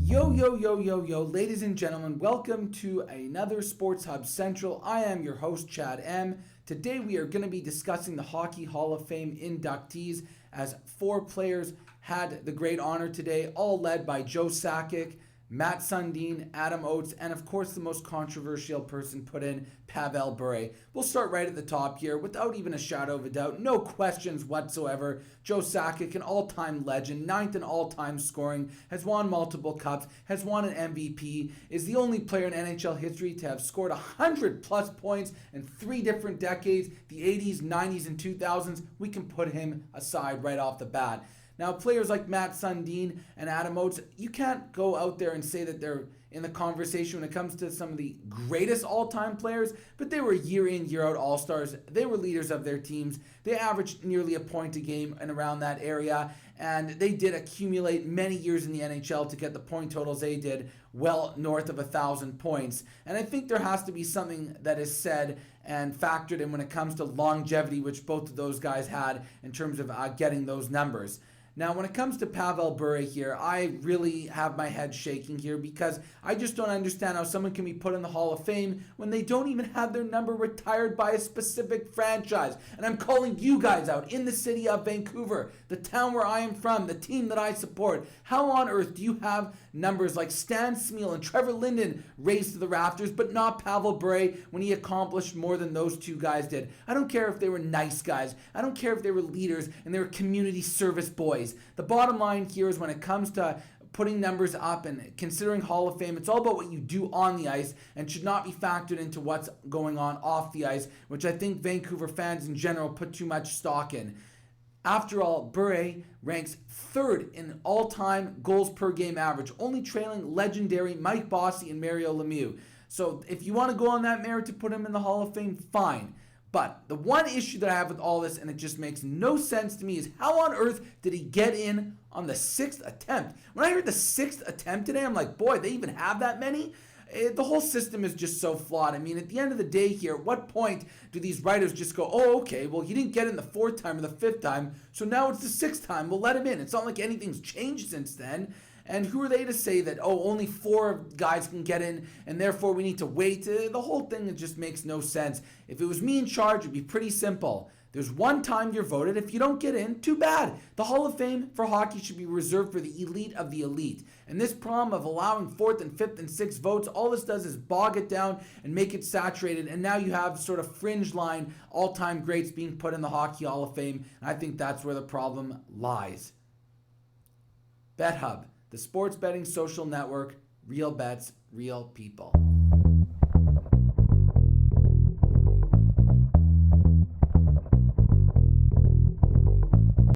Yo, yo, yo, yo, yo, ladies and gentlemen, welcome to another SportsHubb Central. I am your host, Chad M. Today we are going to be discussing the Hockey Hall of Fame inductees, as 4 players had the great honor today, all led by Joe Sakic, Matt Sundin, Adam Oates, and of course the most controversial person put in, Pavel Bure. We'll start right at the top here without even a shadow of a doubt. No questions whatsoever. Joe Sakic, an all-time legend, 9th in all-time scoring, has won multiple cups, has won an MVP, is the only player in NHL history to have scored 100-plus points in 3 different decades, the 80s, 90s, and 2000s. We can put him aside right off the bat. Now, players like Matt Sundin and Adam Oates, you can't go out there and say that they're in the conversation when it comes to some of the greatest all-time players, but they were year in, year out all-stars. They were leaders of their teams. They averaged nearly a point a game and around that area, and they did accumulate many years in the NHL to get the point totals they did, well north of 1,000 points. And I think there has to be something that is said and factored in when it comes to longevity, which both of those guys had in terms of getting those numbers. Now, when it comes to Pavel Bure here, I really have my head shaking here because I just don't understand how someone can be put in the Hall of Fame when they don't even have their number retired by a specific franchise. And I'm calling you guys out in the city of Vancouver, the town where I am from, the team that I support. How on earth do you have numbers like Stan Smyl and Trevor Linden raised to the rafters, but not Pavel Bure when he accomplished more than those 2 guys did? I don't care if they were nice guys. I don't care if they were leaders and they were community service boys. The bottom line here is when it comes to putting numbers up and considering Hall of Fame, it's all about what you do on the ice and should not be factored into what's going on off the ice, which I think Vancouver fans in general put too much stock in. After all, Bure ranks 3rd in all-time goals per game average, only trailing legendary Mike Bossy and Mario Lemieux. So if you want to go on that merit to put him in the Hall of Fame, fine. But the one issue that I have with all this, and it just makes no sense to me, is how on earth did he get in on the 6th attempt? When I heard the 6th attempt today, I'm like, boy, they even have that many? The whole system is just so flawed. I mean, at the end of the day here, at what point do these writers just go, oh, okay, well, he didn't get in the 4th time or the 5th time, so now it's the 6th time. We'll let him in. It's not like anything's changed since then. And who are they to say that, oh, only 4 guys can get in and therefore we need to wait? The whole thing, it just makes no sense. If it was me in charge, it'd be pretty simple. There's one time you're voted. If you don't get in, too bad. The Hall of Fame for hockey should be reserved for the elite of the elite. And this problem of allowing 4th and 5th and 6th votes, all this does is bog it down and make it saturated. And now you have sort of fringe line all-time greats being put in the Hockey Hall of Fame. And I think that's where the problem lies. BetHubb, the sports betting social network, real bets, real people.